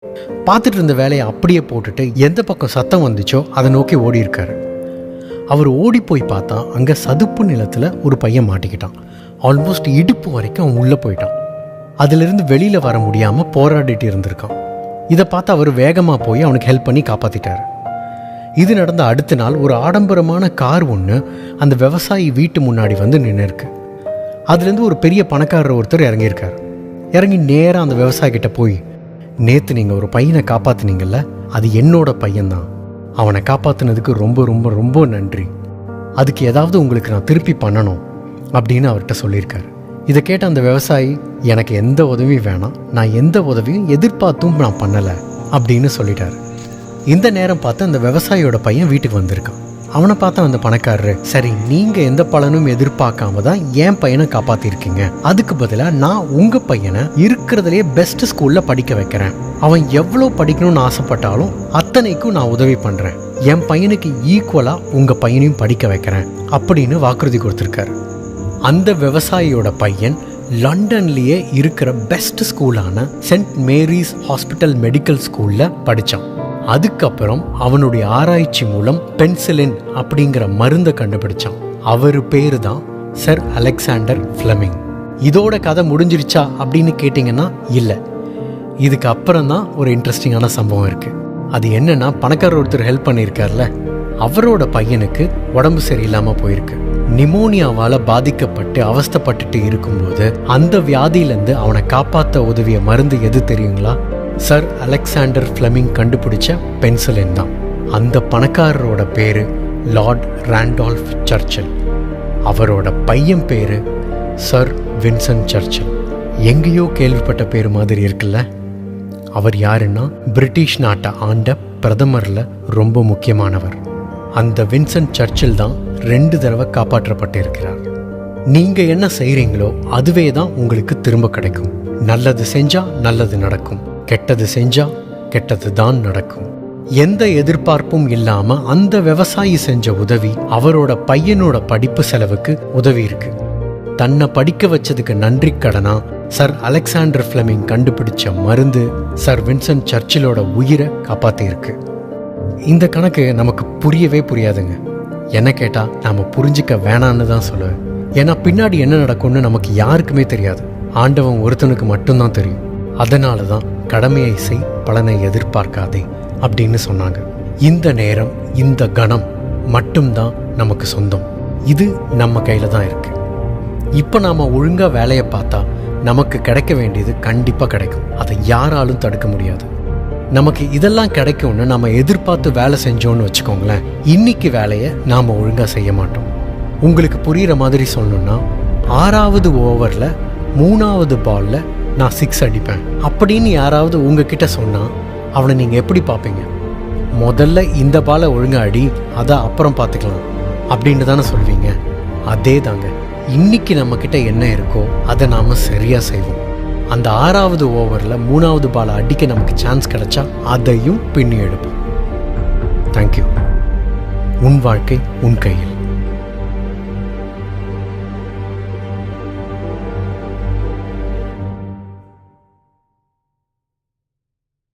பார்த்துட்டு இருந்த வேலையை அப்படியே போட்டுட்டு எந்த பக்கம் சத்தம் வந்துச்சோ அதை நோக்கி ஓடி இருக்காரு. அவர் ஓடி போய் பார்த்தா அங்கே சதுப்பு நிலத்தில் ஒரு பையன் மாட்டிக்கிட்டான். ஆல்மோஸ்ட் இடுப்பு வரைக்கும் அவன் உள்ளே போயிட்டான். அதிலிருந்து வெளியில் வர முடியாமல் போராடிட்டு இருந்திருக்கான். இதை பார்த்து அவர் வேகமாக போய் அவனுக்கு ஹெல்ப் பண்ணி காப்பாற்றிட்டார். இது நடந்த அடுத்த நாள் ஒரு ஆடம்பரமான கார் ஒன்று அந்த விவசாயி வீட்டு முன்னாடி வந்து நின்று இருக்கு. அதுலேருந்து ஒரு பெரிய பணக்காரர் ஒருத்தர் இறங்கியிருக்கார். இறங்கி நேராக அந்த விவசாயிக்கிட்ட போய், நேற்று நீங்கள் ஒரு பையனை காப்பாற்றினீங்கல்ல, அது என்னோட பையன்தான். அவனை காப்பாற்றினதுக்கு ரொம்ப ரொம்ப ரொம்ப நன்றி. அதுக்கு ஏதாவது உங்களுக்கு நான் திருப்பி பண்ணணும் அப்படின்னு அவர்கிட்ட சொல்லியிருக்காரு. இதை கேட்ட அந்த விவசாயி, எனக்கு எந்த உதவியும் வேணாம், நான் எந்த உதவியும் எதிர்பார்த்தும் நான் பண்ணலை அப்படின்னு சொல்லிட்டாரு. இந்த நேரம் பார்த்து அந்த விவசாயியோட பையன் வீட்டுக்கு வந்திருக்கான். அவனை பார்த்த அந்த பணக்காரரு, சரி நீங்கள் எந்த பலனும் எதிர்பார்க்காம தான் என் பையனை காப்பாற்றிருக்கீங்க, அதுக்கு பதிலாக நான் உங்கள் பையனை இருக்கிறதுலேயே பெஸ்ட் ஸ்கூலில் படிக்க வைக்கிறேன். அவன் எவ்வளோ படிக்கணும்னு ஆசைப்பட்டாலும் அத்தனைக்கும் நான் உதவி பண்ணுறேன். என் பையனுக்கு ஈக்குவலாக உங்கள் பையனையும் படிக்க வைக்கிறேன் அப்படின்னு வாக்குறுதி கொடுத்துருக்காரு. அந்த விவசாயியோட பையன் லண்டன்லேயே இருக்கிற பெஸ்ட் ஸ்கூலான சென்ட் மேரிஸ் ஹாஸ்பிட்டல் மெடிக்கல் ஸ்கூலில் படித்தான். அதுக்கப்புறம் அவனுடைய ஆராய்ச்சி மூலம் பென்சிலின் அப்படிங்கிற மருந்தை கண்டுபிடிச்சான். அவர் பேரு தான் சர் அலெக்சாண்டர் ஃப்ளெமிங். இதோட கதை முடிஞ்சிருச்சா அப்படின்னு கேட்டிங்கன்னா இல்லை. இதுக்கு அப்புறம் தான் ஒரு இன்ட்ரெஸ்டிங்கான சம்பவம் இருக்குது. அது என்னன்னா, பணக்காரர் ஒருத்தர் ஹெல்ப் பண்ணியிருக்கார்ல, அவரோட பையனுக்கு உடம்பு சரியில்லாமல் போயிருக்கு. நிமோனியாவால் பாதிக்கப்பட்டு அவஸ்தைப்பட்டுட்டு இருக்கும்போது அந்த வியாதியிலேருந்து அவனை காப்பாற்ற உதவிய மருந்து எது தெரியுங்களா? சர் அலெக்சாண்டர் ஃப்ளெமிங் கண்டுபிடிச்ச பென்சிலின் தான். அந்த பணக்காரரோட பேரு லார்ட் ராண்டால்ஃப் சர்ச்சில். அவரோட பையன் பேரு சர் வின்சென்ட் சர்ச்சில். எங்கேயோ கேள்விப்பட்ட பேர் மாதிரி இருக்குல்ல? அவர் யாருன்னா, பிரிட்டிஷ் நாட்டை ஆண்ட பிரதமரில் ரொம்ப முக்கியமானவர். அந்த வின்சென்ட் சர்ச்சில் தான் 2 தடவை காப்பாற்றப்பட்டிருக்கிறார். நீங்கள் என்ன செய்கிறீங்களோ அதுவே தான் உங்களுக்கு திரும்ப கிடைக்கும். நல்லது செஞ்சால் நல்லது நடக்கும், கெட்டது செஞ்சால் கெட்டது தான் நடக்கும். எந்த எதிர்பார்ப்பும் இல்லாமல் அந்த விவசாயி செஞ்ச உதவி அவரோட பையனோட படிப்பு செலவுக்கு உதவி இருக்கு. தன்னை படிக்க வச்சதுக்கு நன்றி கடனா சர் அலெக்சாண்டர் ஃப்ளெமிங் கண்டுபிடிச்ச மருந்து சர் வின்சென்ட் சர்ச்சிலோட உயிரை காப்பாற்றியிருக்கு. இந்த கணக்கு நமக்கு புரியவே புரியாதுங்க. என்ன கேட்டால் நாம் புரிஞ்சிக்க வேணான்னு தான் சொல்லுவேன். ஏன்னா பின்னாடி என்ன நடக்கும்னு நமக்கு யாருக்குமே தெரியாது. ஆண்டவன் ஒருத்தனுக்கு மட்டும்தான் தெரியும். அதனால தான் கடமையை செய், பலனை எதிர்பார்க்காதே அப்படின்னு சொன்னாங்க. இந்த நேரம், இந்த கணம் மட்டும்தான் நமக்கு சொந்தம். இது நம்ம கையில் தான் இருக்கு. இப்போ நாம் ஒழுங்காக வேலையை பார்த்தா நமக்கு கிடைக்க வேண்டியது கண்டிப்பாக கிடைக்கும். அதை யாராலும் தடுக்க முடியாது. நமக்கு இதெல்லாம் கிடைக்கும்னு நம்ம எதிர்பார்த்து வேலை செஞ்சோன்னு வச்சுக்கோங்களேன், இன்னைக்கு வேலையை நாம் ஒழுங்காக செய்ய மாட்டோம். உங்களுக்கு புரிகிற மாதிரி சொல்லணும்னா, 6வது ஓவரில் 3வது பாலில் நான் 6 அடிப்பேன் அப்படின்னு யாராவது உங்ககிட்ட சொன்னால் அவனை நீங்கள் எப்படி பார்ப்பீங்க? முதல்ல இந்த பாலை ஒழுங்காக அடி, அதை அப்புறம் பார்த்துக்கலாம் அப்படின்னு தானே சொல்வீங்க. அதே தாங்க, இன்னைக்கு நம்மக்கிட்ட என்ன இருக்கோ அதை நாம் சரியாக செய்வோம். அந்த 6வது ஓவரில் 3வது பாலை அடிக்க நமக்கு சான்ஸ் கிடைச்சா அதையும் பின்னி எடுப்போம். தேங்க்யூ. உன் வாழ்க்கை உன் கையில்.